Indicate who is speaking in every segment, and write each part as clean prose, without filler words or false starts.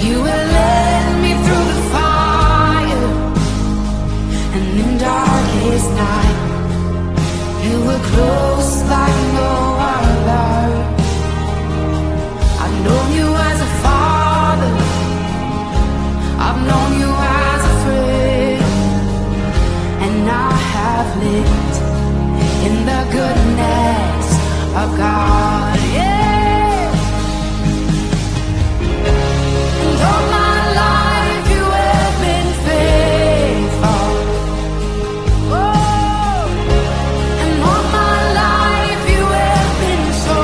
Speaker 1: You will lead me through the fire, and in darkest night, you were close like no other. I've known you as a father, I've known you as a friend, and I have lived in the goodness of God. Yeah. And all my life you have been faithful. Oh, and all my life you have been so,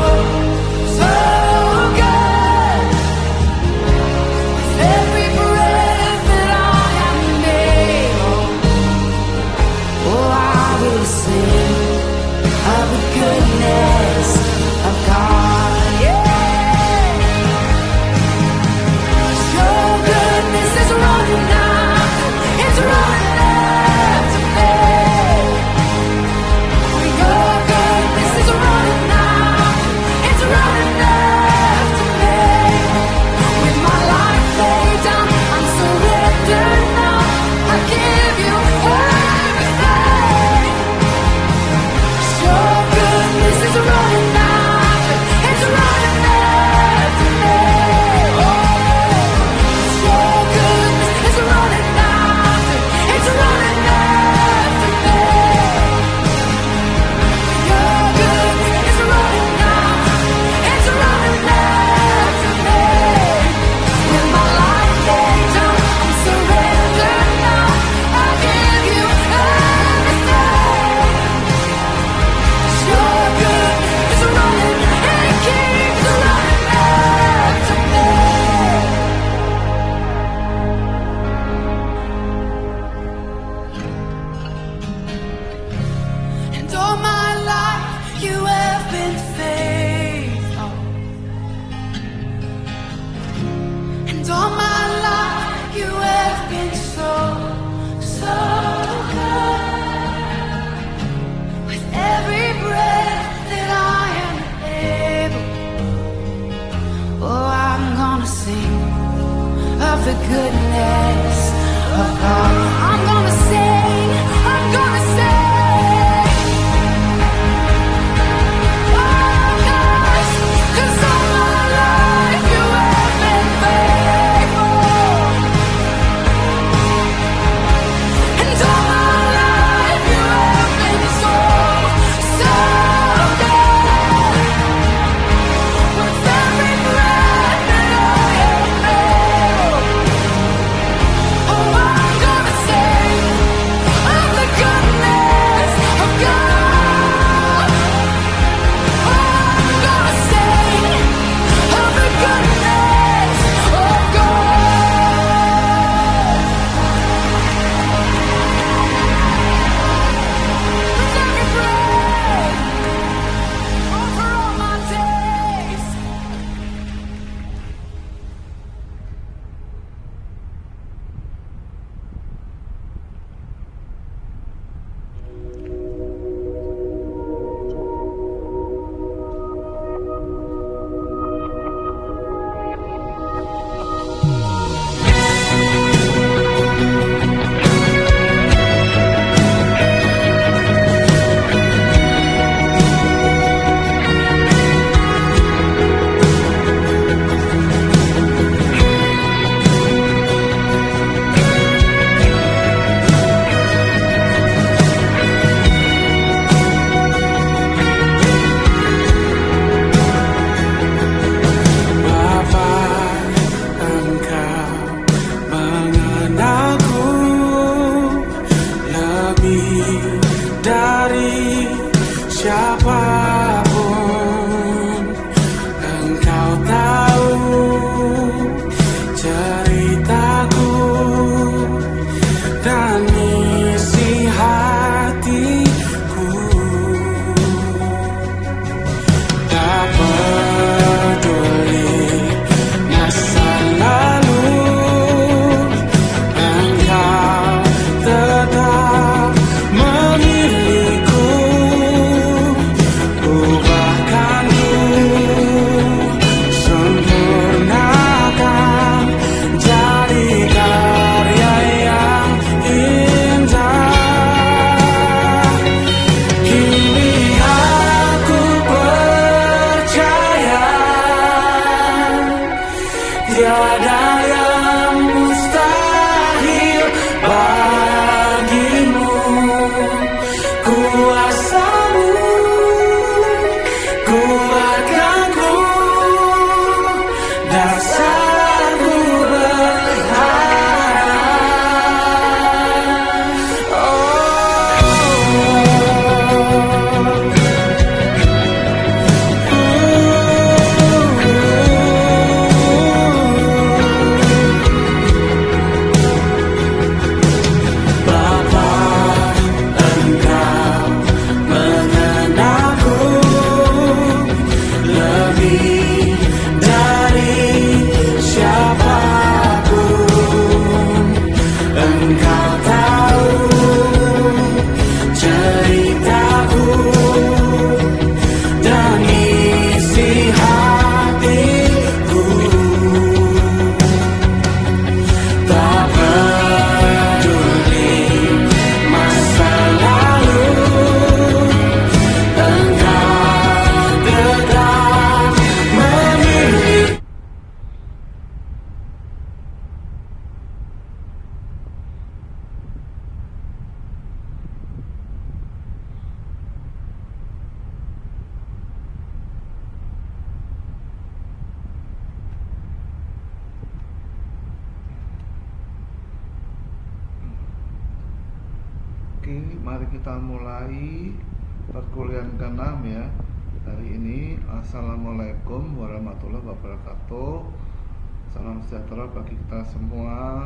Speaker 1: so good. With every breath that I am able, oh, I will sing of the goodness of God. Yeah. Your goodness is running after, it's running after me. Your goodness is running after, it's running after me. With my life laid down, I'm surrendered now. I give you everything. Your goodness is running after, it's running after me. Your goodness is running after, it's running after me. Your goodness is running after, it's running after me. With my life laid down, I'm surrendered now. I give you everything. Your goodness is running and it keeps running after me. And all my life you have been faithful. And all my life you have been so, so good. With every breath that I am able, oh, I'm gonna sing of the goodness of God. I'm gonna sing, I'm gonna sing. Oh, 'cause all my life you have been faithful. And all my life you have been so, so good. With every breath that I am able, oh, I'm gonna sing. tiada yang mustahil bagimu. Kuasamu kuatkanku, dasarku berharap.
Speaker 2: Oke, mari kita mulai perkuliahan ke-6 ya. Hari ini Assalamualaikum warahmatullahi wabarakatuh. Salam sejahtera bagi kita semua.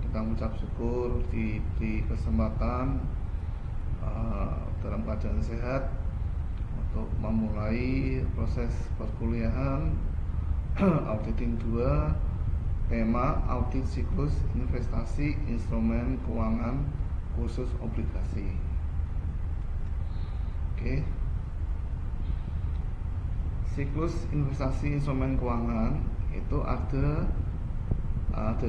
Speaker 2: Kita mengucap syukur diberi kesempatan dalam keadaan sehat untuk memulai proses perkuliahan auditing 2, tema audit siklus investasi instrumen keuangan khusus obligasi. Oke. Siklus investasi instrumen keuangan itu ada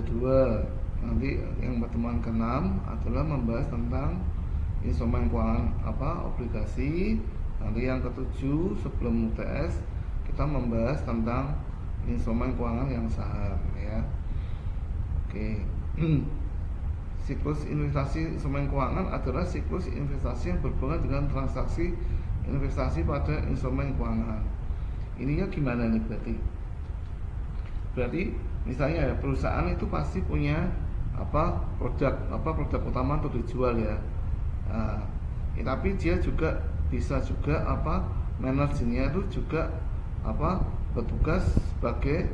Speaker 2: dua. Nanti yang pertemuan ke-6 adalah membahas tentang instrumen keuangan obligasi. Nanti yang ke-7 sebelum UTS kita membahas tentang instrumen keuangan yang saham ya. Oke. Siklus investasi instrumen keuangan adalah siklus investasi yang berhubungan dengan transaksi investasi pada instrumen keuangan. Ininya gimana nih berarti? Berarti misalnya ya, perusahaan itu pasti punya produk utama untuk dijual ya. Tapi dia juga bisa juga manajernya itu juga bertugas sebagai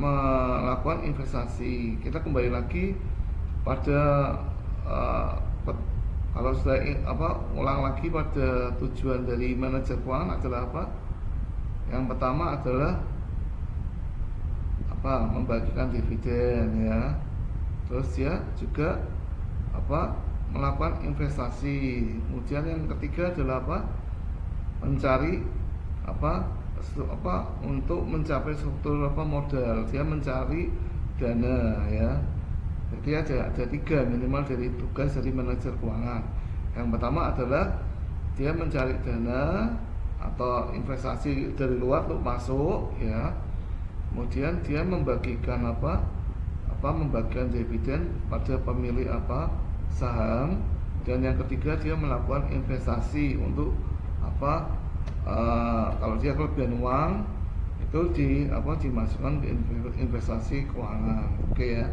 Speaker 2: melakukan investasi. Kita kembali lagi pada kalau sudah ulang lagi pada tujuan dari manajer keuangan adalah apa? Yang pertama adalah membagikan dividen ya. Terus dia juga melakukan investasi. Kemudian yang ketiga adalah mencari untuk mencapai struktur modal. Dia mencari dana ya. Jadi ada tiga minimal dari tugas dari manajer keuangan. Yang pertama adalah dia mencari dana atau investasi dari luar untuk masuk ya. Kemudian dia membagikan membagikan dividen pada pemilik saham. Dan yang ketiga dia melakukan investasi untuk kalau dia kelebihan uang itu dimasukkan ke investasi keuangan. Oke ya.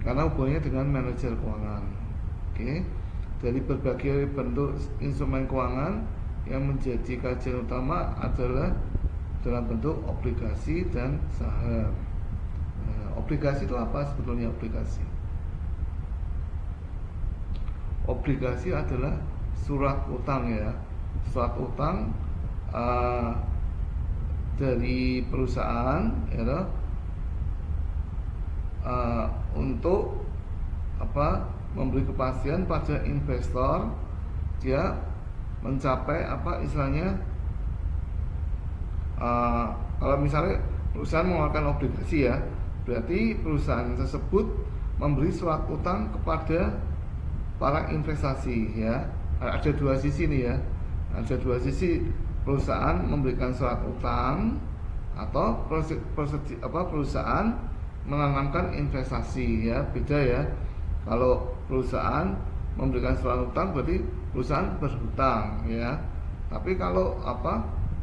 Speaker 2: Karena hubungannya dengan manajer keuangan. Oke. Dari berbagai bentuk instrumen keuangan yang menjadi kajian utama adalah dalam bentuk obligasi dan saham. Obligasi itu apa sebetulnya obligasi? Obligasi adalah surat utang ya. Surat utang dari perusahaan ya, untuk memberi kepastian pada investor dia mencapai istilahnya kalau misalnya perusahaan mengeluarkan obligasi ya, berarti perusahaan tersebut memberi surat utang kepada para investasi ya. Ada dua sisi nih ya. Ada dua sisi, perusahaan memberikan surat utang atau perusahaan menanamkan investasi, ya beda ya. Kalau perusahaan memberikan surat utang berarti perusahaan berhutang, ya. Tapi kalau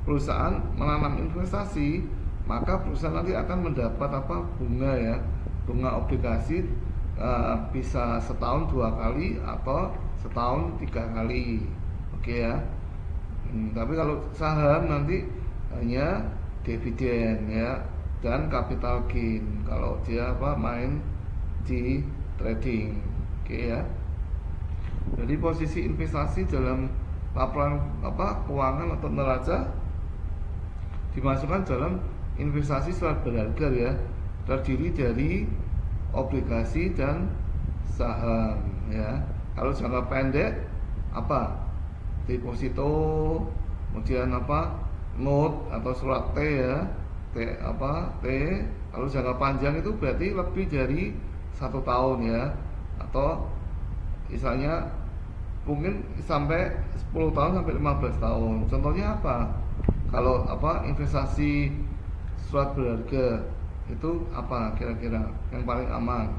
Speaker 2: perusahaan menanam investasi, maka perusahaan nanti akan mendapat bunga, ya, bunga obligasi, bisa setahun 2 kali atau setahun 3 kali, oke ya. Tapi kalau saham nanti hanya dividen, ya, dan capital gain kalau dia main di trading, oke ya. Jadi posisi investasi dalam laporan keuangan atau neraca dimasukkan dalam investasi surat berharga, ya, terdiri dari obligasi dan saham, ya. Kalau jangka pendek deposito, kemudian note atau surat T, ya, T. Kalau jangka panjang itu berarti lebih dari 1 tahun, ya, atau misalnya mungkin sampai 10 tahun sampai 15 tahun. Contohnya apa? Kalau investasi surat berharga itu kira-kira yang paling aman?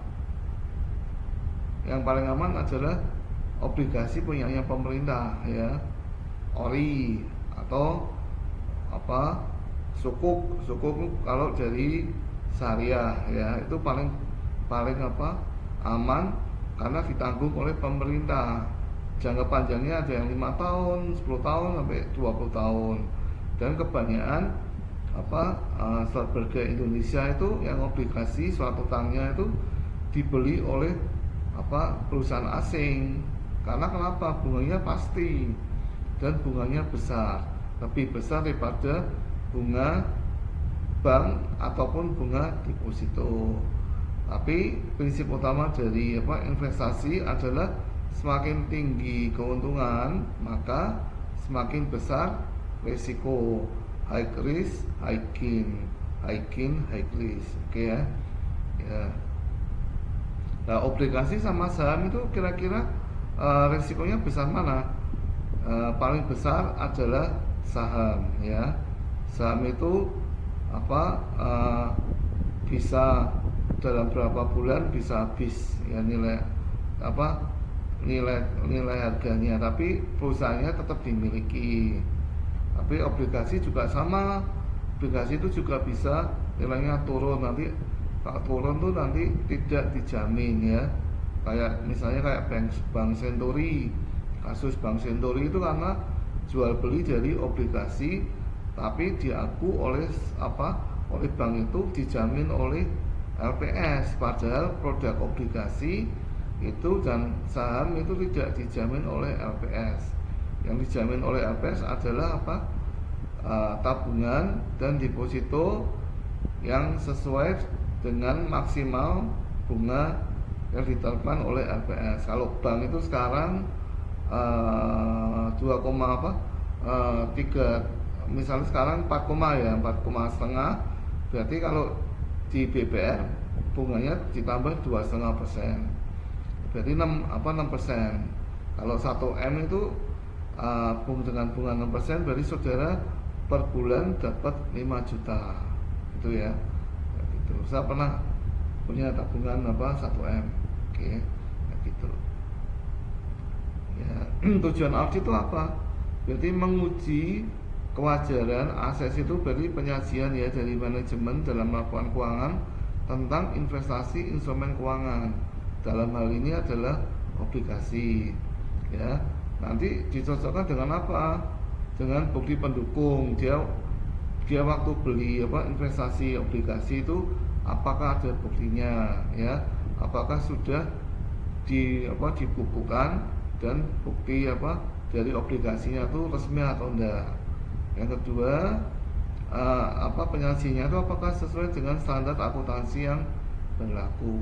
Speaker 2: Yang paling aman adalah obligasi punyanya pemerintah, ya, ori, atau sukuk kalau dari syariah, ya, itu paling aman karena ditanggung oleh pemerintah. Jangka panjangnya ada yang 5 tahun, 10 tahun sampai 20 tahun. Dan kebanyakan surat berharga Indonesia itu yang obligasi surat utangnya itu dibeli oleh perusahaan asing. Karena kenapa? Bunganya pasti dan bunganya besar, lebih besar daripada bunga bank ataupun bunga deposito. Tapi prinsip utama dari investasi adalah semakin tinggi keuntungan maka semakin besar risiko. High risk, high gain, high gain, high risk, oke ya. Nah, obligasi sama saham itu kira-kira risikonya besar mana? Paling besar adalah saham, ya. Saham itu bisa dalam berapa bulan bisa habis, ya, nilai harganya, tapi perusahaannya tetap dimiliki. Tapi obligasi juga sama, obligasi itu juga bisa nilainya turun, nanti kalau turun tuh nanti tidak dijamin, ya. Kayak misalnya Bank Senturi, kasus Bank Senturi itu karena jual beli dari obligasi, tapi diaku oleh bank itu dijamin oleh LPS, padahal produk obligasi itu dan saham itu tidak dijamin oleh LPS. Yang dijamin oleh LPS adalah tabungan dan deposito yang sesuai dengan maksimal bunga yang ditetapkan oleh LPS. Kalau bank itu sekarang 3, misalnya sekarang 4,5, berarti kalau di BPR bunganya ditambah 2,5%, berarti 6%. Kalau 1M itu dengan bunga 6%, berarti saudara per bulan dapat 5 juta, gitu ya. Gitu. Saya pernah punya tabungan 1M, oke, gitu. Ya, tujuan audit itu apa? Berarti menguji kewajaran aset itu, berarti penyajian, ya, dari manajemen dalam laporan keuangan tentang investasi instrumen keuangan. Dalam hal ini adalah obligasi, ya. Nanti dicocokkan dengan apa? Dengan bukti pendukung. Dia waktu beli investasi obligasi itu apakah ada buktinya, ya? Apakah sudah dibukukan dan bukti dari obligasinya itu resmi atau enggak. Yang kedua, penyajinya itu apakah sesuai dengan standar akuntansi yang berlaku.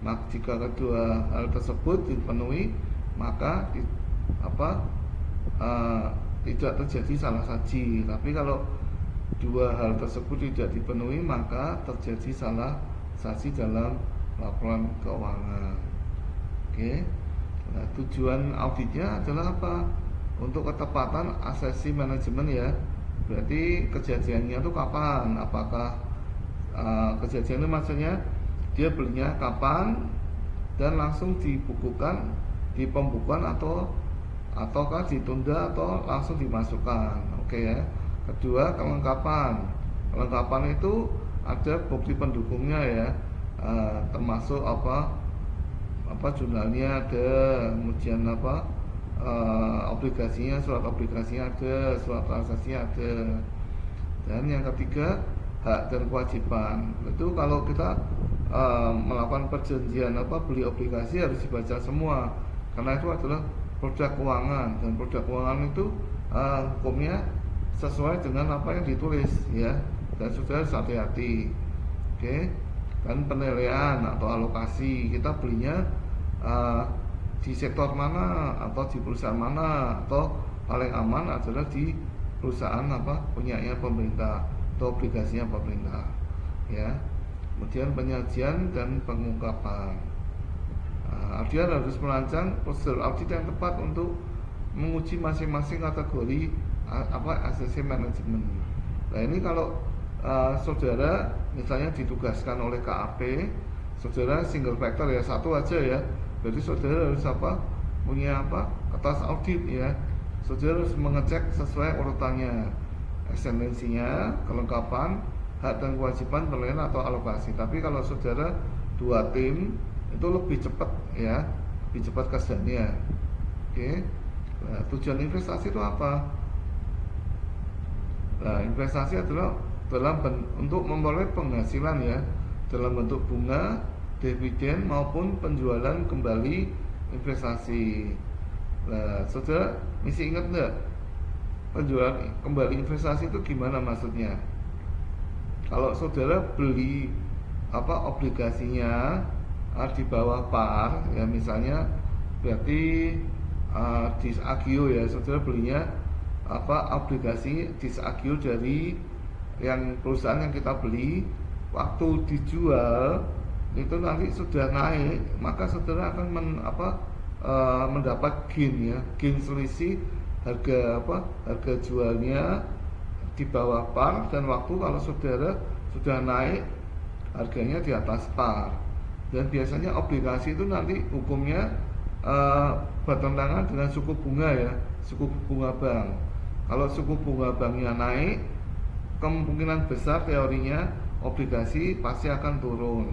Speaker 2: Maka jika kedua hal tersebut dipenuhi, maka tidak terjadi salah saji. Tapi kalau dua hal tersebut tidak dipenuhi, maka terjadi salah saji dalam laporan keuangan. Oke. Nah, tujuan auditnya adalah apa? Untuk ketepatan asesi manajemen, ya, Berarti kejadiannya itu kapan? Apakah kejadian itu maksudnya dia belinya kapan dan langsung dibukukan di pembukuan ataukah ditunda atau langsung dimasukkan. Oke ya. Kedua, kelengkapan. Kelengkapan itu ada bukti pendukungnya ya. Termasuk jurnalnya ada, kemudian obligasinya, surat obligasinya ada, surat transaksinya ada. Dan yang ketiga, hak dan kewajiban. Itu kalau kita melakukan perjanjian beli obligasi harus dibaca semua, karena itu adalah produk keuangan, dan produk keuangan itu hukumnya sesuai dengan apa yang ditulis ya, dan sudah harus hati-hati. Oke. Dan penilaian atau alokasi, kita belinya di sektor mana atau di perusahaan mana, atau paling aman adalah di perusahaan punyanya pemerintah atau obligasinya pemerintah ya. Kemudian penyajian dan pengungkapan. Auditor harus merancang prosedur audit yang tepat untuk menguji masing-masing kategori asesi manajemen. Nah ini kalau saudara misalnya ditugaskan oleh KAP, saudara single factor ya, satu aja ya, berarti saudara harus punya kertas audit ya. Saudara harus mengecek sesuai urutannya, eksistensinya, kelengkapan, hak dan kewajiban, penilaian atau alokasi. Tapi kalau saudara dua tim itu lebih cepat ya, lebih cepat kerjanya. Oke. Nah, tujuan investasi itu apa? Nah, investasi adalah untuk memperoleh penghasilan ya, dalam bentuk bunga, dividen maupun penjualan kembali investasi. Nah, saudara mesti ingat enggak, penjualan kembali investasi itu gimana maksudnya? Kalau saudara beli obligasinya di bawah par ya, misalnya berarti disagio ya, saudara belinya obligasi disagio dari yang perusahaan yang kita beli, waktu dijual itu nanti sudah naik, maka saudara akan mendapat gain ya, gain selisih harga jualnya di bawah par, dan waktu kalau saudara sudah naik harganya di atas par. Dan biasanya obligasi itu nanti hukumnya bertentangan dengan suku bunga ya, suku bunga bank. Kalau suku bunga banknya naik, kemungkinan besar teorinya obligasi pasti akan turun.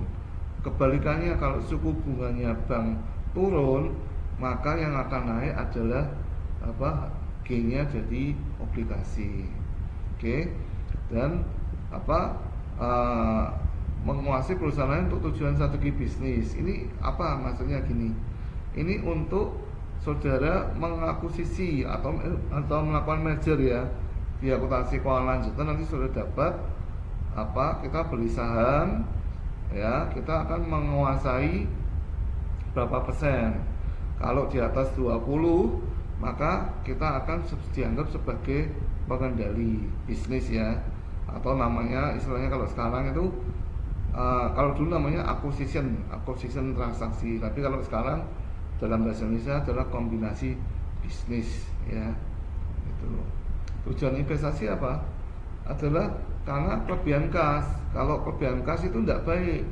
Speaker 2: Kebalikannya, kalau suku bunganya bank turun, maka yang akan naik adalah gainnya jadi obligasi. Oke. Dan menguasai perusahaan lain untuk tujuan strategi bisnis. Ini apa maksudnya gini? Ini untuk saudara mengakuisisi atau melakukan merger ya, di akuntansi keuangan lanjutan nanti sudah dapat kita beli saham ya, kita akan menguasai berapa persen. Kalau di atas 20, maka kita akan dianggap sebagai pengendali bisnis ya, atau namanya istilahnya kalau sekarang itu kalau dulu namanya acquisition transaksi, tapi kalau sekarang dalam bahasa Indonesia adalah kombinasi bisnis ya. Itu. Tujuan investasi apa? Adalah karena kelebihan kas. Kalau kelebihan kas itu tidak baik,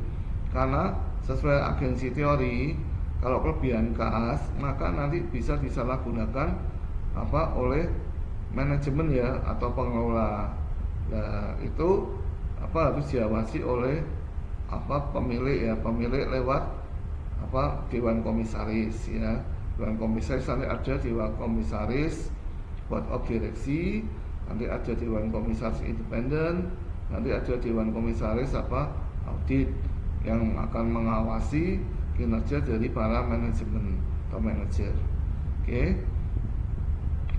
Speaker 2: karena sesuai agensi teori, kalau kelebihan kas maka nanti bisa disalahgunakan oleh manajemen ya atau pengelola. Nah, itu harus diawasi oleh pemilik ya, pemilik lewat dewan komisaris ya. Dewan komisaris nanti ada dewan komisaris board of direksi, nanti ada dewan komisaris independen, nanti ada dewan komisaris audit yang akan mengawasi kinerja dari para manajemen atau manajer. Oke.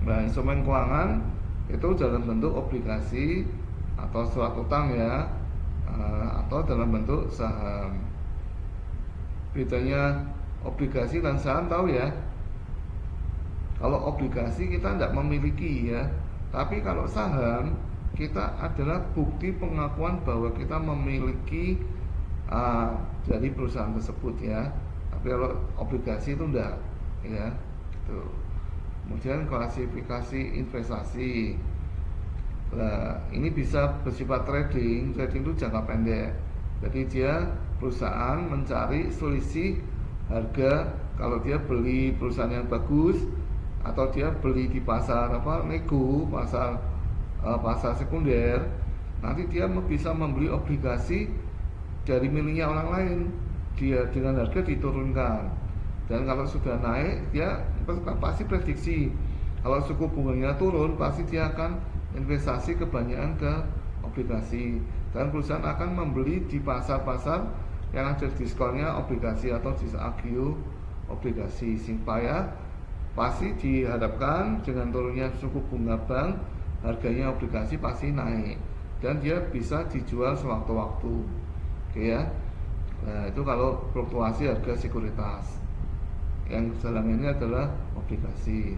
Speaker 2: Nah, instrumen keuangan itu dalam bentuk obligasi atau surat utang ya, atau dalam bentuk saham. Bedanya obligasi dan saham tahu ya. Kalau obligasi kita tidak memiliki ya, tapi kalau saham kita adalah bukti pengakuan bahwa kita memiliki dari perusahaan tersebut ya. Tapi kalau obligasi itu enggak ya. Gitu. Kemudian klasifikasi investasi. Nah, ini bisa bersifat trading. Trading itu jangka pendek. Jadi dia perusahaan mencari selisih harga kalau dia beli perusahaan yang bagus atau dia beli di pasar nego, pasar sekunder, nanti dia bisa membeli obligasi dari miliknya orang lain, dia dengan harga diturunkan. Dan kalau sudah naik, dia pasti prediksi kalau suku bunganya turun, pasti dia akan investasi kebanyakan ke obligasi, dan perusahaan akan membeli di pasar-pasar yang ada diskonnya obligasi atau disagio obligasi, supaya pasti dihadapkan dengan turunnya suku bunga bank, harganya obligasi pasti naik dan dia bisa dijual sewaktu-waktu. Oke ya. Nah, itu kalau fluktuasi harga sekuritas. Yang dalam ini adalah obligasi.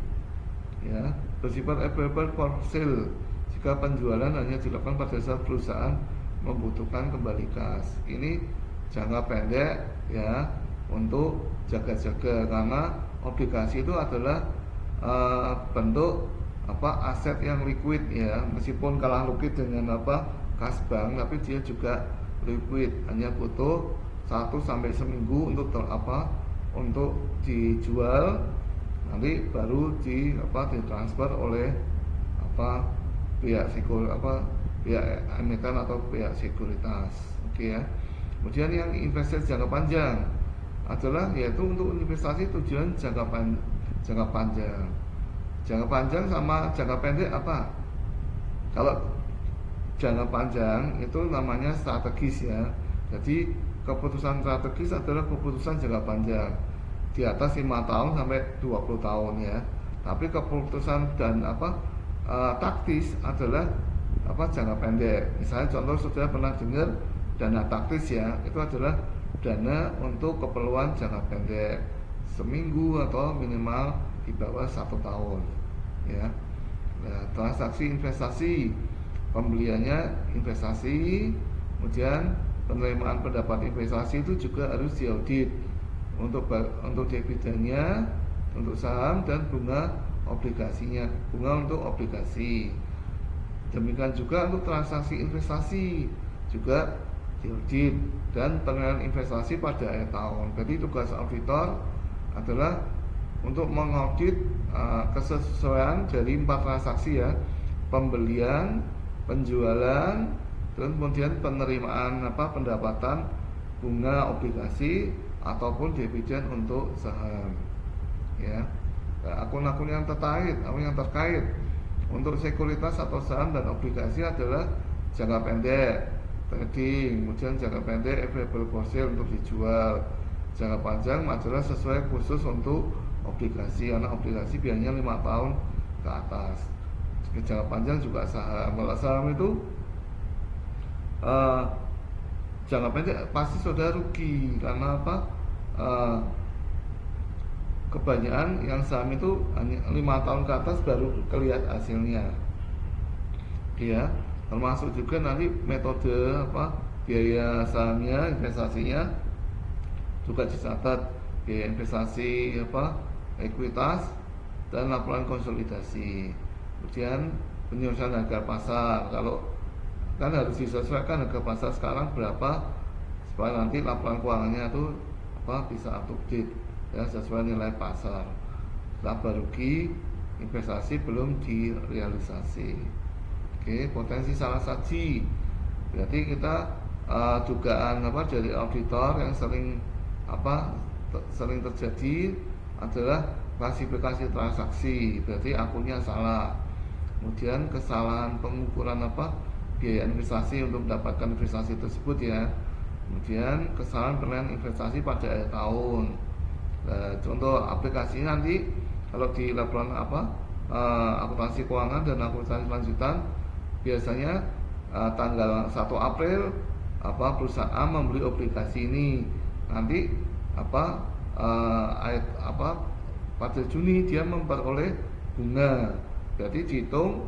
Speaker 2: Ya, bersifat available for sale jika penjualan hanya dilakukan pada saat perusahaan membutuhkan kembali kas. Ini jangka pendek ya, untuk jaga-jaga, karena obligasi itu adalah bentuk aset yang liquid ya, meskipun kalah liquid dengan kas bank, tapi dia juga liquid, hanya butuh 1 sampai seminggu untuk untuk dijual, nanti baru ditransfer oleh pihak pihak emiten atau pihak sekuritas. Oke ya. Kemudian yang investasi jangka panjang adalah yaitu untuk investasi tujuan jangka panjang. Jangka panjang sama jangka pendek apa? Kalau jangka panjang itu namanya strategis ya. Jadi keputusan strategis adalah keputusan jangka panjang di atas 5 tahun sampai 20 tahun ya. Tapi keputusan dan taktis adalah jangka pendek. Misalnya contoh sudah pernah dengar dana taktis ya, itu adalah dana untuk keperluan jangka pendek, seminggu atau minimal di bawah 1 tahun ya. Nah, transaksi investasi, pembeliannya investasi, kemudian penerimaan pendapat investasi itu juga harus diaudit untuk dividennya, untuk saham, dan bunga obligasinya, bunga untuk obligasi. Demikian juga untuk transaksi investasi juga diaudit, dan penilaian investasi pada akhir tahun. Jadi tugas auditor adalah untuk mengaudit kesesuaian dari 4 transaksi ya, pembelian, penjualan, dan kemudian penerimaan pendapatan bunga obligasi ataupun dividen untuk saham ya. Nah, akun-akun yang terkait untuk sekuritas atau saham dan obligasi adalah jangka pendek trading, kemudian jangka pendek available for sale untuk dijual, jangka panjang adalah sesuai khusus untuk obligasi, karena obligasi biasanya 5 tahun ke atas. Jangka panjang juga saham. Kalau saham itu jangka pendek pasti sudah rugi, karena kebanyakan yang saham itu hanya 5 tahun ke atas baru kelihatan hasilnya ya. Termasuk juga nanti metode biaya sahamnya, investasinya juga dicatat, biaya investasi ekuitas dan laporan konsolidasi. Kemudian penyelesaian harga pasar, kalau kan harus disesuaikan harga pasar sekarang berapa supaya nanti laporan keuangannya itu bisa up to date ya, sesuai nilai pasar. Laba rugi investasi belum direalisasi. Oke, potensi salah saji, berarti kita dugaan dari auditor yang sering terjadi adalah klasifikasi transaksi, berarti akunnya salah. Kemudian kesalahan pengukuran biaya investasi untuk mendapatkan investasi tersebut ya. Kemudian kesalahan penilaian investasi pada akhir tahun. Nah, contoh aplikasinya nanti kalau di laporan akuntansi keuangan dan akuntansi lanjutan, biasanya tanggal 1 April perusahaan A membeli obligasi ini, nanti pada Juni dia memperoleh bunga, berarti dihitung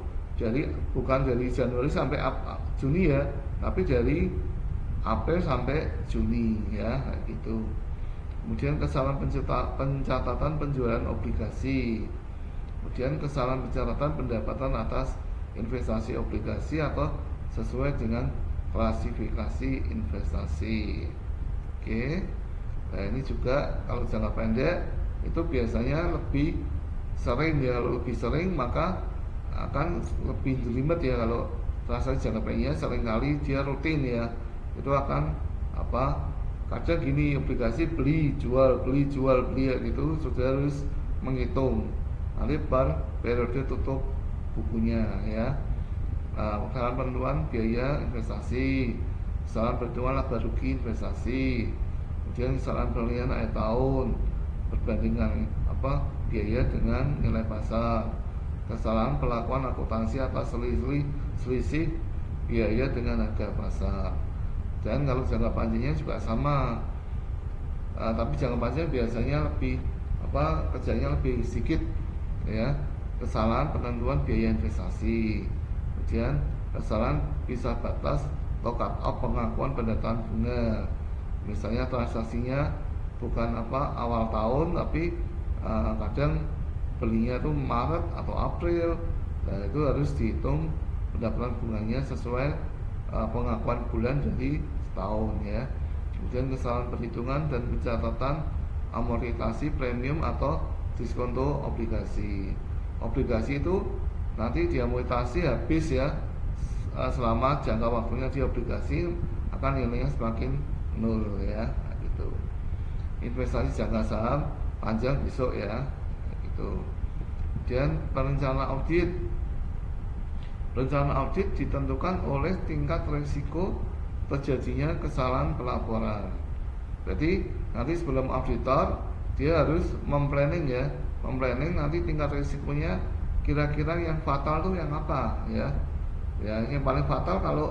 Speaker 2: bukan dari Januari sampai Juni ya, tapi dari April sampai Juni ya, kayak gitu. Kemudian kesalahan pencatatan penjualan obligasi, kemudian kesalahan pencatatan pendapatan atas investasi obligasi atau sesuai dengan klasifikasi investasi. Oke. Nah, ini juga kalau jangka pendek itu biasanya lebih sering ya, kalau lebih sering maka akan lebih jelimet ya. Kalau transaksi jangka pendeknya seringkali dia rutin ya, itu akan kadang gini, obligasi beli jual ya gitu, sudah harus menghitung nanti per periode tutup bukunya ya. Kesalahan penentuan biaya investasi, kesalahan penentuan laba rugi investasi, kemudian kesalahan penilaian akhir tahun, perbandingan biaya dengan nilai pasar, kesalahan pelakuan akuntansi atas selisih biaya dengan harga pasar. Dan kalau jangka panjangnya juga sama, tapi jangka panjang biasanya lebih kerjanya lebih sedikit ya. Kesalahan penentuan biaya investasi, kemudian kesalahan pisah batas atau cut off pengakuan pendataan bunga. Misalnya transaksinya bukan awal tahun, tapi kadang belinya itu Maret atau April, nah itu harus dihitung pendapatan bunganya sesuai pengakuan bulan jadi setahun ya. Kemudian kesalahan perhitungan dan pencatatan amortisasi premium atau diskonto obligasi. Obligasi itu nanti diamortisasi habis ya, selama jangka waktunya di obligasi akan nilainya semakin nol ya, gitu. Investasi jangka saham panjang besok ya, gitu. Dan rencana audit ditentukan oleh tingkat risiko terjadinya kesalahan pelaporan. Jadi nanti sebelum auditor dia harus memplanning nanti tingkat risikonya kira-kira yang fatal tuh yang apa ya. Ya, yang paling fatal kalau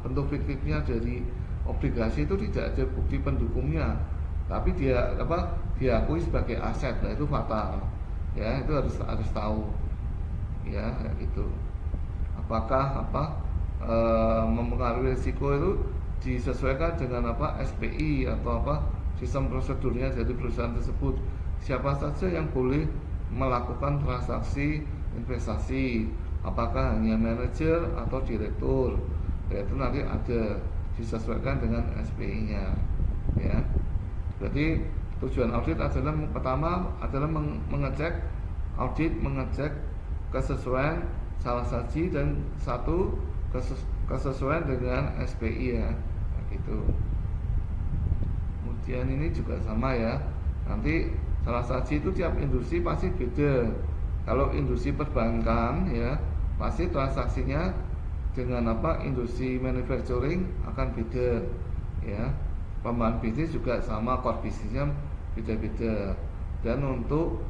Speaker 2: bentuk fiktifnya dari obligasi itu tidak ada bukti pendukungnya, tapi dia diakui sebagai aset, nah itu fatal. Ya, itu harus tahu. Ya, gitu. Apakah mempengaruhi risiko itu disesuaikan dengan SPI atau sistem prosedurnya dari perusahaan tersebut. Siapa saja yang boleh melakukan transaksi investasi, apakah hanya manajer atau direktur, yaitu nanti ada disesuaikan dengan SPI-nya ya. Jadi tujuan audit adalah pertama adalah mengecek kesesuaian salah saji dan satu kesesuaian dengan SPI ya, gitu. Kemudian ini juga sama ya, nanti salah saji itu tiap industri pasti beda. Kalau industri perbankan ya pasti transaksinya dengan industri manufacturing akan beda ya. Pengembangan bisnis juga sama, core bisnisnya beda-beda. Dan untuk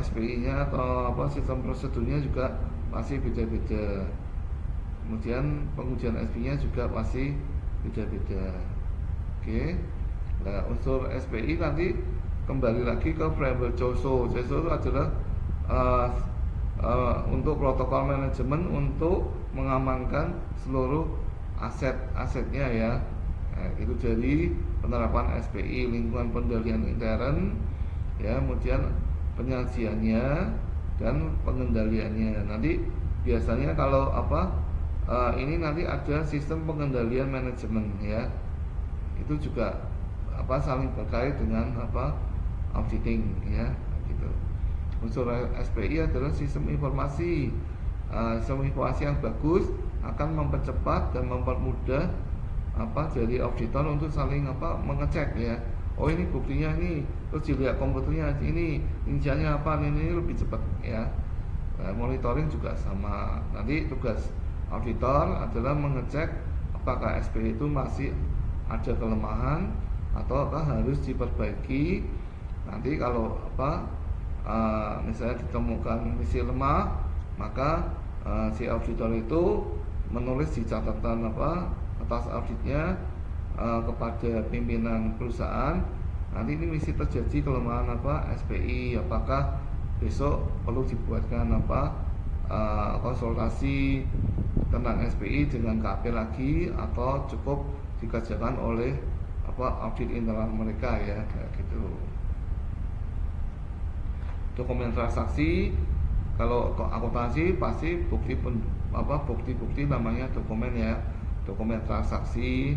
Speaker 2: SPI-nya atau sistem prosedurnya juga pasti beda-beda. Kemudian pengujian SPI-nya juga pasti beda-beda. Oke. Nah, unsur SPI nanti kembali lagi ke framework COSO. COSO itu adalah untuk protokol manajemen untuk mengamankan seluruh asetnya ya. Nah, itu jadi penerapan SPI, lingkungan pengendalian intern ya, kemudian penyajiannya dan pengendaliannya. Nanti biasanya kalau ini nanti ada sistem pengendalian manajemen ya. Itu juga saling berkait dengan auditing ya, gitu. Unsur SPI adalah sistem informasi. Sistem informasi yang bagus akan mempercepat dan mempermudah dari auditor untuk saling mengecek ya. Oh ini buktinya ini, terus dilihat komputernya ini rinciannya ini lebih cepat ya. Monitoring juga sama. Nanti tugas auditor adalah mengecek apakah SPI itu masih ada kelemahan ataukah harus diperbaiki. Nanti kalau misalnya ditemukan misi lemah, maka si auditor itu menulis di catatan atas auditnya kepada pimpinan perusahaan. Nanti ini misi terjadi kelemahan SPI, apakah besok perlu dibuatkan konsultasi tentang SPI dengan KP lagi atau cukup dikerjakan oleh audit internal mereka ya, kayak gitu. Dokumen transaksi, kalau akuntansi pasti bukti bukti-bukti namanya dokumen ya, dokumen transaksi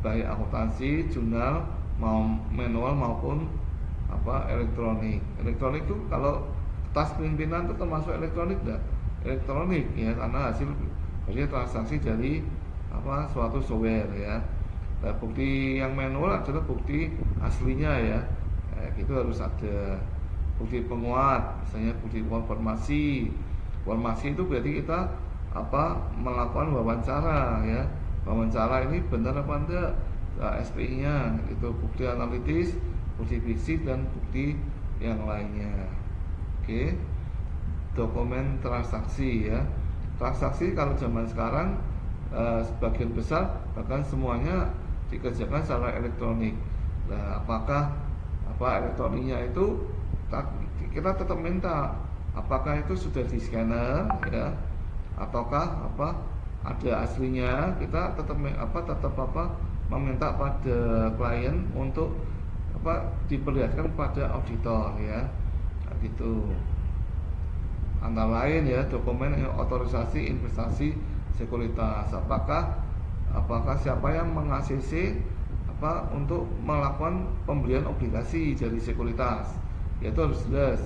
Speaker 2: baik akuntansi, jurnal, mau manual maupun elektronik. Elektronik itu kalau tas pimpinan itu termasuk elektronik enggak? Elektronik ya, karena hasil transaksi dari suatu software ya. Nah, bukti yang manual adalah bukti aslinya ya. Gitu harus ada bukti penguat, misalnya bukti konfirmasi. Konfirmasi itu berarti kita melakukan wawancara ya. Wawancara ini benar apa enggak SPI-nya, itu bukti analitis, bukti fisik dan bukti yang lainnya. Oke. Dokumen transaksi ya. Transaksi kalau zaman sekarang sebagian besar bahkan semuanya dikerjakan secara elektronik. Nah, apakah elektroniknya itu kita tetap minta apakah itu sudah di scanner ya, ataukah ada aslinya, kita tetap meminta pada klien untuk diperlihatkan pada auditor ya. Nah, gitu. Antara lain ya dokumen otorisasi investasi sekuritas, apakah siapa yang meng-ACC untuk melakukan pembelian obligasi dari sekuritas, yaitu harus jelas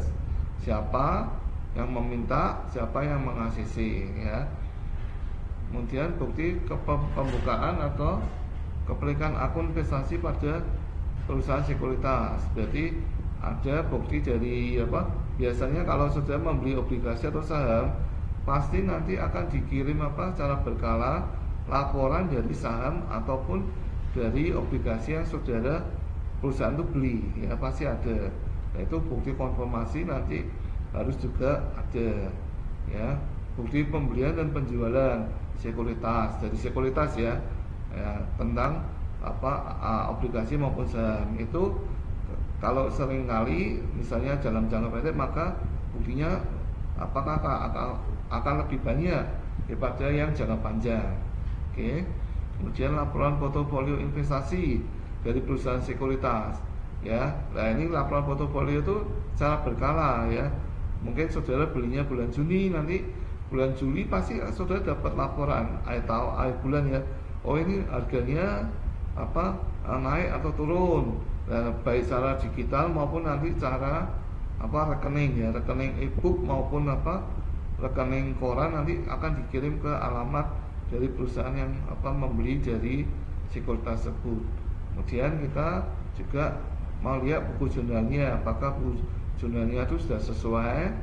Speaker 2: siapa yang meminta, siapa yang meng-ACC ya. Kemudian bukti pembukaan atau kepemilikan akun investasi pada perusahaan sekuritas, berarti ada bukti dari biasanya kalau sudah membeli obligasi atau saham pasti nanti akan dikirim secara berkala laporan dari saham ataupun dari obligasi yang saudara perusahaan itu beli ya, pasti ada. Nah, itu bukti konfirmasi nanti harus juga ada ya. Bukti pembelian dan penjualan sekuritas dari sekuritas ya, tentang obligasi maupun saham itu. Kalau sering kali misalnya dalam jangka pendek, maka buktinya apakah akan lebih banyak daripada yang jangka panjang. Oke. Kemudian laporan portofolio investasi dari perusahaan sekuritas ya. Nah, ini laporan portofolio itu secara berkala ya. Mungkin saudara belinya bulan Juni, nanti bulan Juli pasti saudara dapat laporan akhir bulan ya. Oh, ini harganya naik atau turun. Nah, baik secara digital maupun nanti cara rekening ya, rekening e-book maupun rekening koran nanti akan dikirim ke alamat dari perusahaan yang membeli dari sekuritas tersebut. Kemudian kita juga mau lihat buku jurnalnya, apakah buku jurnalnya itu sudah sesuai,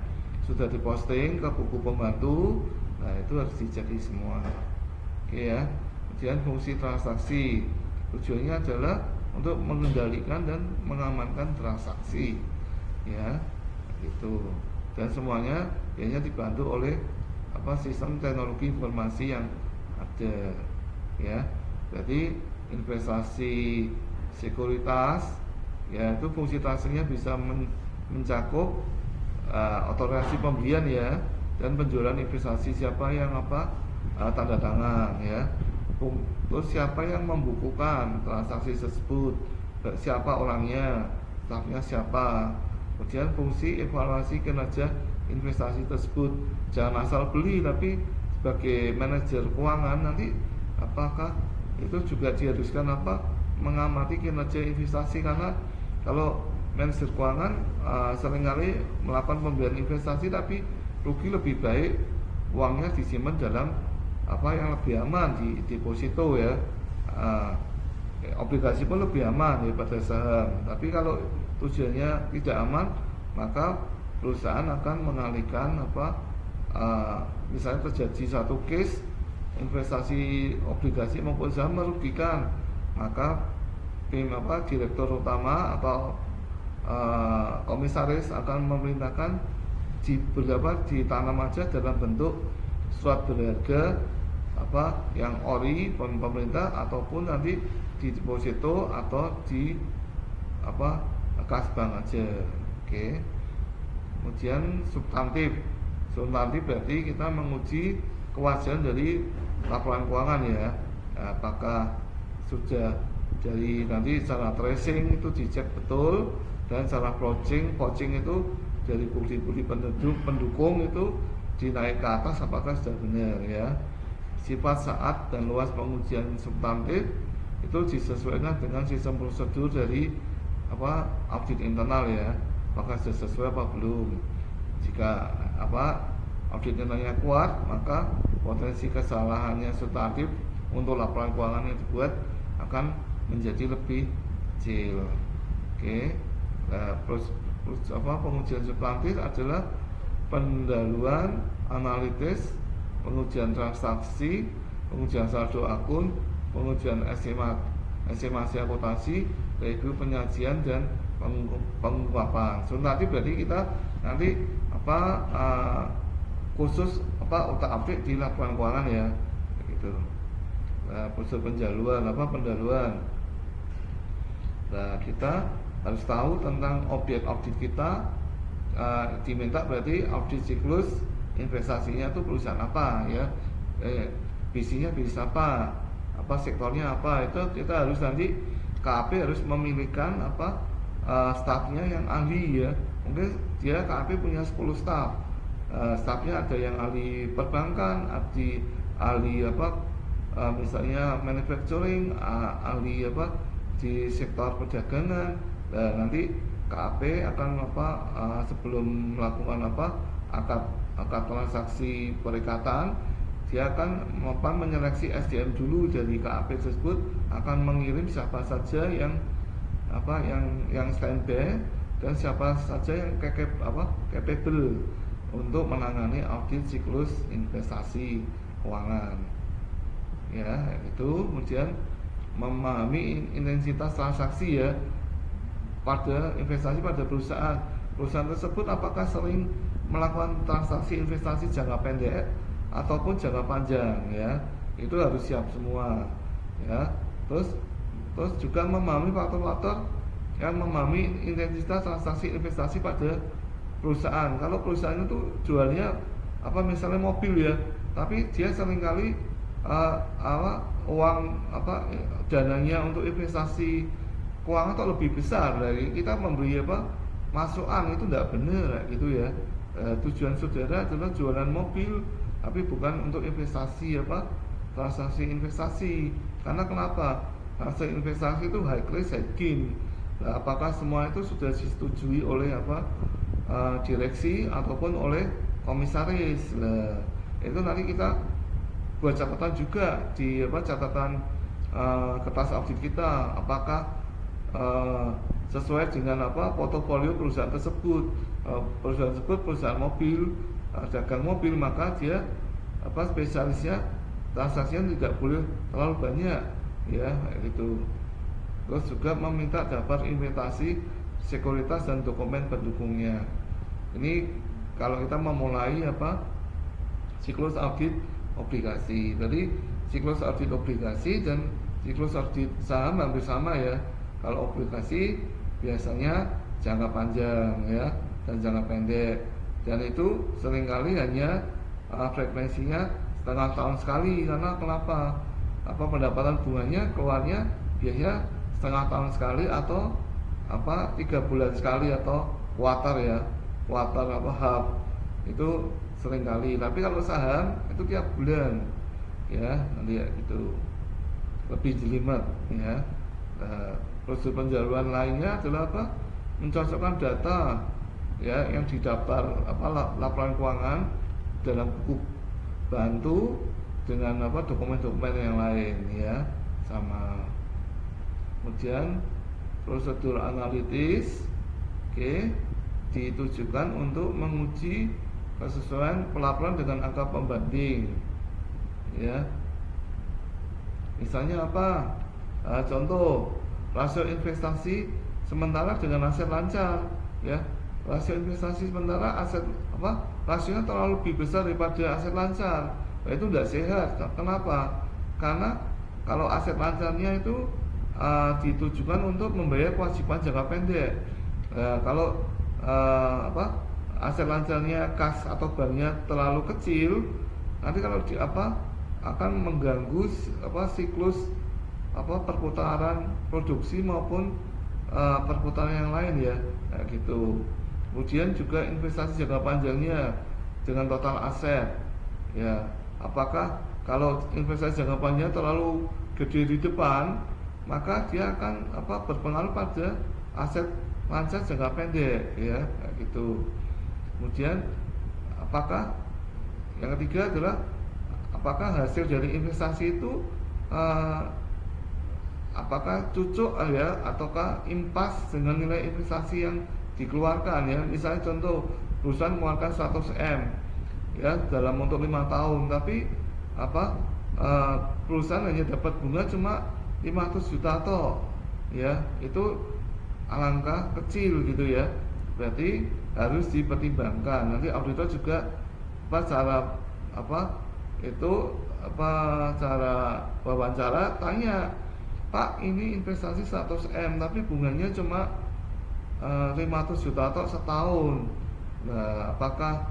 Speaker 2: sudah diposting ke buku pembantu. Nah, itu harus dicek semua. Oke ya. Kemudian fungsi transaksi, tujuannya adalah untuk mengendalikan dan mengamankan transaksi ya, gitu. Dan semuanya biasanya dibantu oleh sistem teknologi informasi yang ada ya. Jadi investasi sekuritas ya, itu fungsi transaksinya bisa mencakup otorisasi pembelian ya, dan penjualan investasi, siapa yang tanda tangan ya. Terus siapa yang membukukan transaksi tersebut, siapa orangnya, stafnya siapa. Kemudian fungsi evaluasi kinerja investasi tersebut, jangan asal beli, tapi sebagai manajer keuangan nanti apakah itu juga diharuskan mengamati kinerja investasi, karena kalau manajer keuangan seringkali melakukan pembelian investasi tapi rugi, lebih baik uangnya disimpan dalam yang lebih aman di deposito ya. Obligasi pun lebih aman daripada saham. Tapi kalau tujuannya tidak aman, maka perusahaan akan mengalihkan misalnya terjadi satu case investasi obligasi maupun saham merugikan, maka direktur utama atau komisaris akan memerintahkan ditanam aja dalam bentuk surat berharga yang ori pemerintah, ataupun nanti di deposito atau di kas bank aja. Oke. Kemudian substantif berarti kita menguji kewajaran dari laporan keuangan ya. Apakah sudah dari nanti secara tracing itu dicek betul, dan secara vouching itu dari bukti-bukti pendukung itu dinaik ke atas apakah sudah benar ya. Sifat saat dan luas pengujian substantif itu disesuaikan dengan sistem prosedur dari audit internal ya, apakah sudah sesuai apa belum. Jika audit internalnya kuat, maka potensi kesalahannya substantif untuk laporan keuangan yang dibuat akan menjadi lebih kecil. Oke. Nah, pengujian substantif adalah pendahuluan analitis, pengujian transaksi, pengujian saldo akun, pengujian estimasi akuntansi, review penyajian dan pengungkapan. Nanti berarti kita nanti khusus otak atik di laporan keuangan ya, gitu. Nah, proses pendahuluan. Nah, kita harus tahu tentang objek audit kita. Diminta berarti audit siklus investasinya itu perusahaan apa ya, visinya bisnis apa sektornya apa, itu kita harus nanti KAP harus memilihkan stafnya yang ahli ya. Mungkin dia KAP punya 10 staf, stafnya ada yang ahli perbankan, ahli misalnya manufacturing, ahli di sektor perdagangan. Nah, nanti KAP akan sebelum melakukan akad transaksi perikatan, dia akan menyeleksi SDM dulu dari KAP tersebut, akan mengirim siapa saja yang standby dan siapa saja yang capable untuk menangani audit siklus investasi keuangan ya. Itu kemudian memahami intensitas transaksi ya pada investasi pada perusahaan tersebut, apakah sering melakukan transaksi investasi jangka pendek ataupun jangka panjang ya, itu harus siap semua ya. Terus juga memahami faktor-faktor yang memahami intensitas transaksi investasi pada perusahaan. Kalau perusahaan itu jualnya misalnya mobil ya, tapi dia seringkali uang dananya untuk investasi keuangan atau lebih besar dari kita memberi masukan, itu tidak benar gitu ya. Tujuan saudara adalah jualan mobil, tapi bukan untuk investasi transaksi investasi. Karena kenapa? Transaksi investasi itu high risk high gain. Nah, apakah semua itu sudah disetujui oleh direksi ataupun oleh komisaris? Nah, itu nanti kita buat catatan juga di catatan kertas audit kita, apakah sesuai dengan portofolio perusahaan tersebut. Perusahaan tersebut perusahaan mobil, dagang mobil, maka dia spesialisnya transaksinya tidak boleh terlalu banyak ya, gitu. Terus juga meminta daftar investasi, sekuritas dan dokumen pendukungnya. Ini kalau kita memulai siklus audit obligasi. Jadi siklus audit obligasi dan siklus audit saham hampir sama ya. Kalau obligasi biasanya jangka panjang ya dan jangka pendek, dan itu seringkali hanya frekuensinya setengah tahun sekali. Karena kenapa? Pendapatan bunganya keluarnya biasanya setengah tahun sekali atau 3 bulan sekali atau kuartal ya, half itu seringkali. Tapi kalau saham itu tiap bulan ya, nanti ya gitu, lebih jelimet ya. Prosedur pendahuluan lainnya adalah mencocokkan data ya yang didaftar laporan keuangan dalam buku bantu dengan dokumen-dokumen yang lain ya, sama. Kemudian prosedur analitis ditujukan untuk menguji kesesuaian pelaporan dengan angka pembanding ya. Misalnya contoh rasio investasi sementara dengan aset lancar ya. Rasio investasi sementara aset rasionya terlalu lebih besar daripada aset lancar. Nah, itu tidak sehat. Kenapa? Karena kalau aset lancarnya itu ditujukan untuk membayar kewajiban jangka pendek. Kalau aset lancarnya kas atau banknya terlalu kecil, nanti kalau akan mengganggu siklus perputaran produksi maupun perputaran yang lain ya, gitu. Kemudian juga investasi jangka panjangnya dengan total aset. Ya, apakah kalau investasi jangka panjang terlalu gede di depan, maka dia akan berpengaruh pada aset lancar jangka pendek, ya, kayak gitu. Kemudian apakah yang ketiga adalah apakah hasil dari investasi itu eh, apakah cocok ya ataukah impas dengan nilai investasi yang dikeluarkan, ya. Misalnya contoh, perusahaan mengeluarkan 100 M ya dalam untuk 5 tahun, tapi apa perusahaan hanya dapat bunga cuma 500 juta toh, ya, itu alangkah kecil gitu ya. Berarti harus dipertimbangkan. Nanti auditor juga cara itu cara wawancara tanya, Pak, ini investasi 100 M tapi bunganya cuma 500 juta atau setahun. Nah, apakah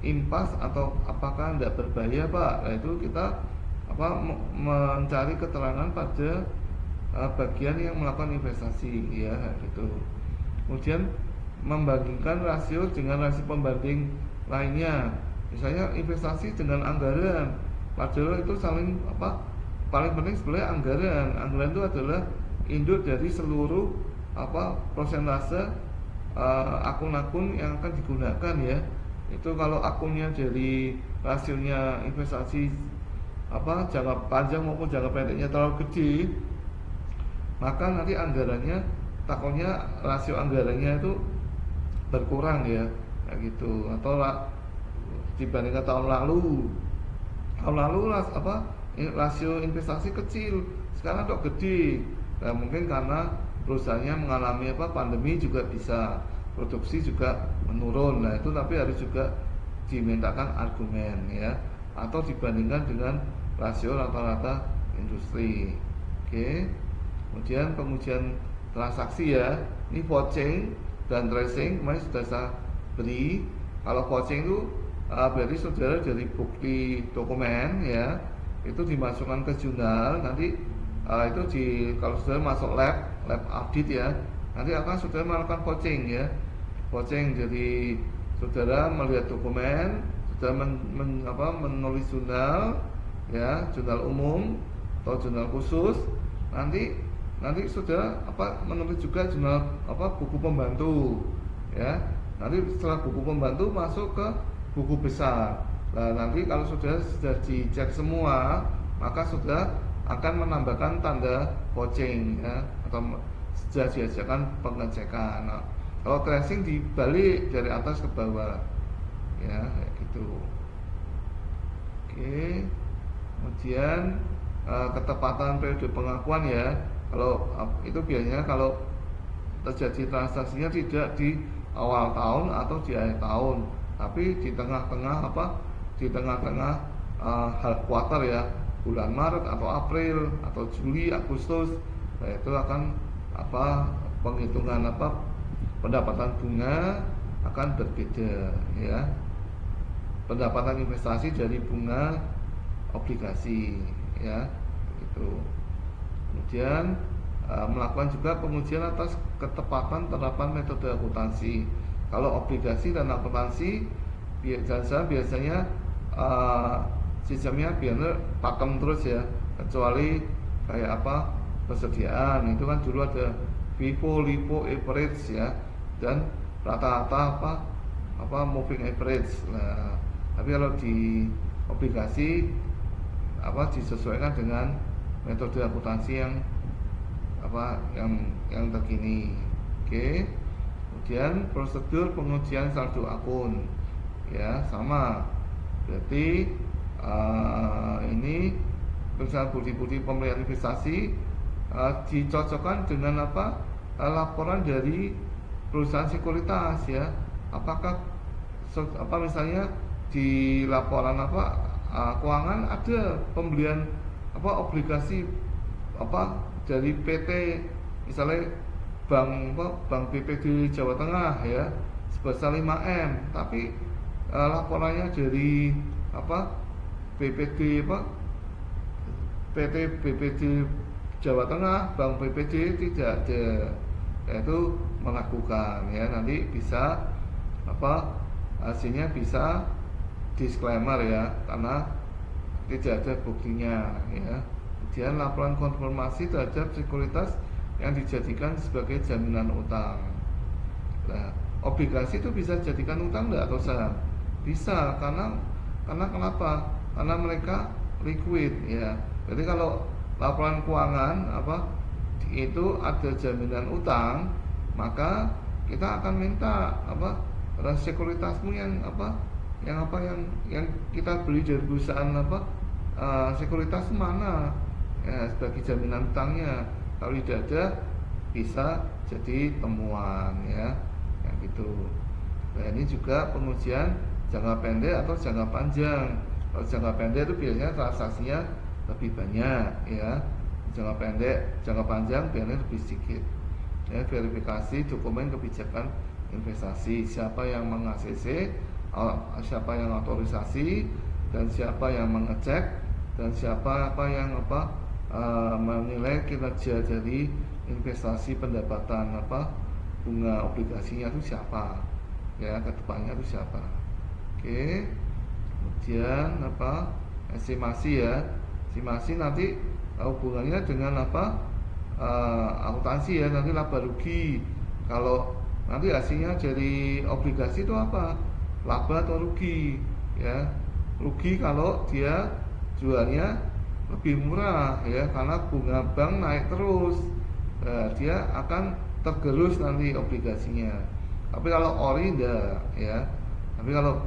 Speaker 2: impas atau apakah tidak berbahaya, Pak? Nah, itu kita mencari keterangan pada bagian yang melakukan investasi, ya, gitu. Kemudian membandingkan rasio dengan rasio pembanding lainnya. Misalnya investasi dengan anggaran, padahal itu saling paling penting sebenarnya anggaran. Anggaran itu adalah induk dari seluruh persentase akun-akun yang akan digunakan, ya. Itu kalau akunnya dari rasionya investasi jangka panjang maupun jangka pendeknya terlalu gede, maka nanti anggarannya takutnya rasio anggarannya itu berkurang, ya, kayak gitu. Atau dibandingkan tahun lalu rasio investasi kecil, sekarang kok gede. Nah, mungkin karena perusahaannya mengalami pandemi, juga bisa produksi juga menurun. Nah, itu tapi harus juga dimintakan argumen, ya, atau dibandingkan dengan rasio rata-rata industri. Oke. Kemudian pengujian transaksi, ya. Ini vouching dan tracing kemarin sudah saya beri. Kalau vouching itu berarti saudara dari bukti dokumen, ya, itu dimasukkan ke jurnal. Nanti kalau saudara masuk lab audit, ya, nanti akan saudara melakukan vouching, ya. Vouching jadi saudara melihat dokumen, saudara menulis jurnal, ya, jurnal umum atau jurnal khusus. Nanti saudara menulis juga jurnal buku pembantu, ya. Nanti setelah buku pembantu masuk ke buku besar. Nah, nanti kalau sudah dicek semua, maka sudah akan menambahkan tanda vouching, ya, atau sudah diajarkan pengecekan. Nah, kalau tracing dibalik dari atas ke bawah, ya, kayak gitu. Oke. Kemudian ketepatan periode pengakuan, ya. Kalau itu biasanya kalau terjadi transaksinya tidak di awal tahun atau di akhir tahun, tapi di tengah-tengah half quarter, ya, bulan Maret atau April atau Juli, Agustus. Nah, itu akan penghitungan pendapatan bunga akan berbeda, ya. Pendapatan investasi dari bunga obligasi, ya, gitu. Kemudian melakukan juga pengujian atas ketepatan penerapan metode akuntansi. Kalau obligasi dan akuntansi biasanya sistemnya biar pakem terus, ya, kecuali kayak persediaan itu kan dulu ada FIFO, LIFO, average, ya, dan rata-rata moving average. Nah, tapi kalau di obligasi disesuaikan dengan metode akuntansi yang terkini. Oke. Kemudian prosedur pengujian saldo akun, ya, sama. Berarti ini misalnya bukti-bukti pembelian investasi dicocokkan dengan laporan dari perusahaan sekuritas, ya. Apakah misalnya di laporan keuangan ada pembelian obligasi dari PT, misalnya Bank BPD Jawa Tengah, ya, sebesar 5 M, tapi laporannya dari PT BPD Jawa Tengah, Bank BPD tidak ada, yaitu melakukan, ya. Nanti bisa hasilnya bisa disclaimer ya, karena tidak ada buktinya ya. Kemudian laporan konfirmasi terhadap sekuritas yang dijadikan sebagai jaminan utang. Nah, obligasi itu bisa dijadikan utang enggak atau saham? Bisa, karena kenapa? Karena mereka liquid ya. Jadi kalau laporan keuangan itu ada jaminan utang, maka kita akan minta sekuritasmu yang kita beli dari perusahaan sekuritas mana ya, sebagai jaminan utangnya. Kalau tidak ada, bisa jadi temuan ya, kayak gitu. Nah, ini juga pengujian jangka pendek atau jangka panjang. Kalau jangka pendek itu biasanya transaksinya lebih banyak ya. Jangka pendek, jangka panjang biasanya lebih sedikit. Ya, verifikasi dokumen kebijakan investasi, siapa yang meng-ACC, siapa yang otorisasi, dan siapa yang mengecek, dan siapa yang menilai kinerja dari investasi pendapatan bunga obligasinya itu siapa ya, kedepannya itu siapa. Oke. Kemudian estimasi ya, estimasi nanti hubungannya dengan akuntansi ya, nanti laba rugi. Kalau nanti hasilnya dari obligasi itu apa, laba atau rugi ya. Rugi kalau dia jualnya lebih murah ya, karena bunga bank naik terus, dia akan tergerus nanti obligasinya. Tapi kalau ori enggak ya. Tapi kalau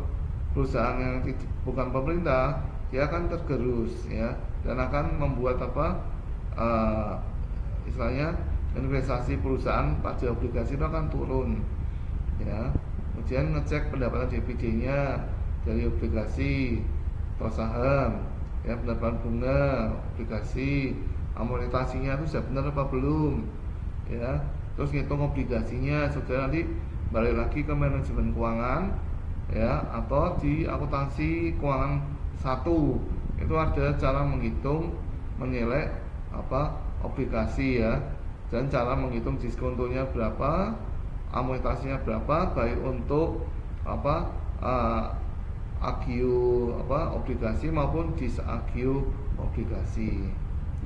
Speaker 2: perusahaan yang bukan pemerintah, dia akan tergerus ya, dan akan membuat istilahnya investasi perusahaan pada obligasi itu akan turun ya. Kemudian ngecek pendapatan dividennya dari obligasi atau saham ya, pendapatan bunga obligasi, amortisasinya itu sudah benar apa belum ya. Terus ngitung obligasinya, sudah nanti balik lagi ke manajemen keuangan ya, atau di akuntansi keuangan 1 itu ada cara menghitung, menilai obligasi ya, dan cara menghitung diskontonya berapa, amortisasinya berapa, baik untuk agio obligasi maupun disagio obligasi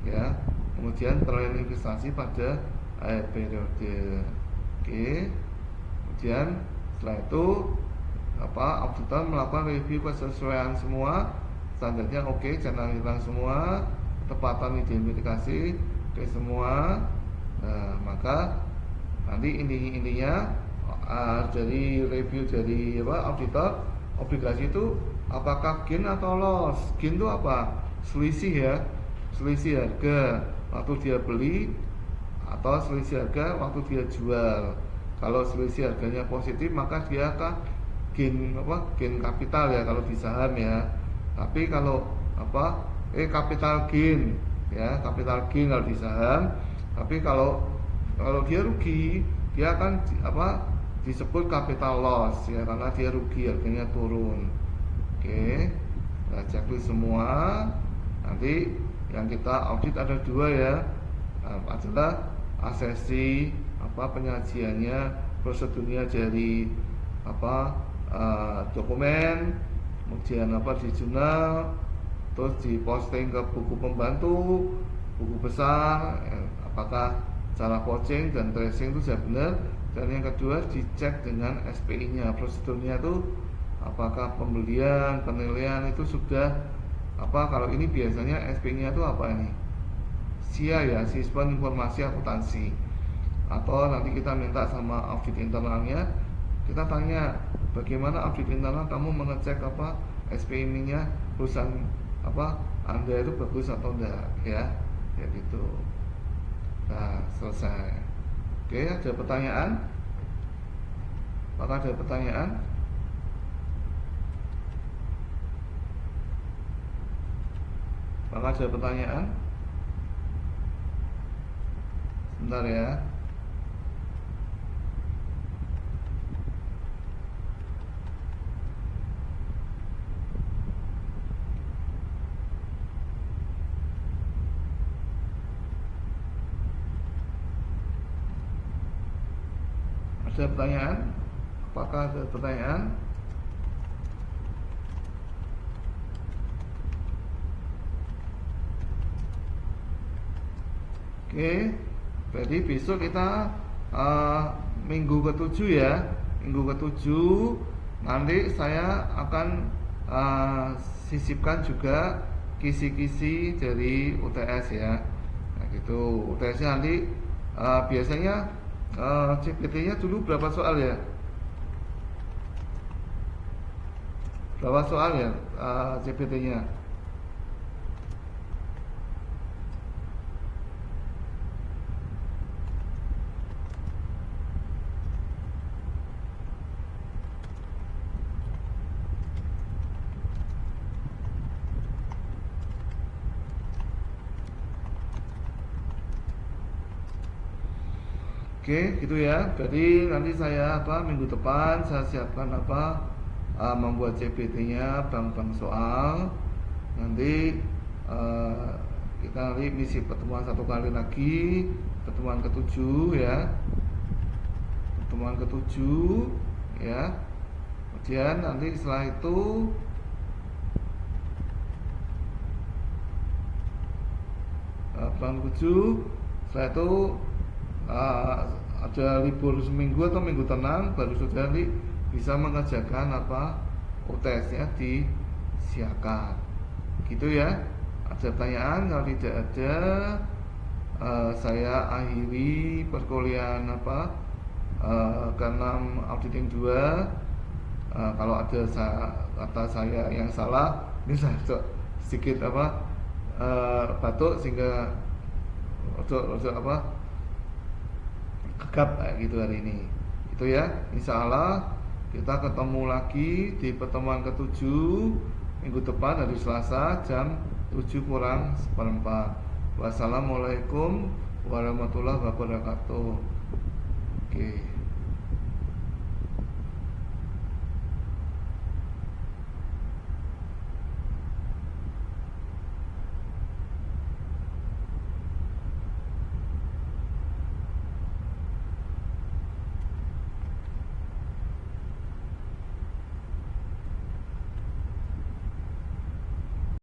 Speaker 2: ya. Kemudian penilaian investasi pada akhir periode. Oke. Kemudian setelah itu auditor melakukan review kesesuaian semua standarnya, oke, jangan hilang semua, tepatan identifikasi oke semua. Nah, maka nanti intinya dari review dari auditor, obligasi itu apakah gain atau loss. Gain itu apa? Selisih ya, selisih harga waktu dia beli atau selisih harga waktu dia jual. Kalau selisih harganya positif, maka dia akan gain gain kapital ya kalau di saham ya. Tapi kalau capital gain ya, capital gain kalau di saham. Tapi kalau dia rugi, dia akan disebut capital loss ya, karena dia rugi, harganya turun. Oke. Nah, checklist semua. Nanti yang kita audit ada 2 ya. Adalah asesi penyajiannya, prosedurnya dari dokumen, kemudian di jurnal, terus diposting ke buku pembantu, buku besar, apakah cara coaching dan tracing itu sudah benar. Dan yang kedua, dicek dengan SPI-nya, prosedurnya itu apakah pembelian, penilaian itu sudah kalau ini biasanya SPI-nya itu apa ini? SIA ya, Sistem Informasi Akuntansi. Atau nanti kita minta sama audit internalnya, kita tanya bagaimana audit internal kamu mengecek SPI-nya perusahaan Anda itu bagus atau enggak ya, kayak gitu. Nah, selesai. Oke, ada pertanyaan? Apakah ada pertanyaan? Apakah ada pertanyaan? Sebentar ya. Ada pertanyaan? Apakah ada pertanyaan? Oke, jadi besok kita minggu ke-7 ya. Minggu ke-7 nanti saya akan sisipkan juga kisi-kisi dari UTS ya. Nah gitu, UTS-nya nanti biasanya CPT-nya dulu berapa soal ya? Berapa soal ya CPT-nya? Oke, gitu ya. Jadi nanti saya minggu depan saya siapkan membuat CPT-nya bank-bank soal. Nanti kita nanti misi pertemuan satu kali lagi, pertemuan ke-7 ya. Pertemuan ke-7 ya. Kemudian nanti setelah itu bank 7 setelah itu ada libur seminggu atau minggu tenang baru saudara nanti bisa mengerjakan UTS-nya disiapkan gitu ya. Ada pertanyaan? Kalau tidak ada saya akhiri perkuliahan ke-6 auditing 2. Kalau ada kata saya yang salah ini saya sedikit batuk sehingga gegap kayak gitu hari ini. Itu ya. Insya Allah kita ketemu lagi di pertemuan ke-7 minggu depan hari Selasa jam 7:04. Wassalamualaikum warahmatullahi wabarakatuh. Oke.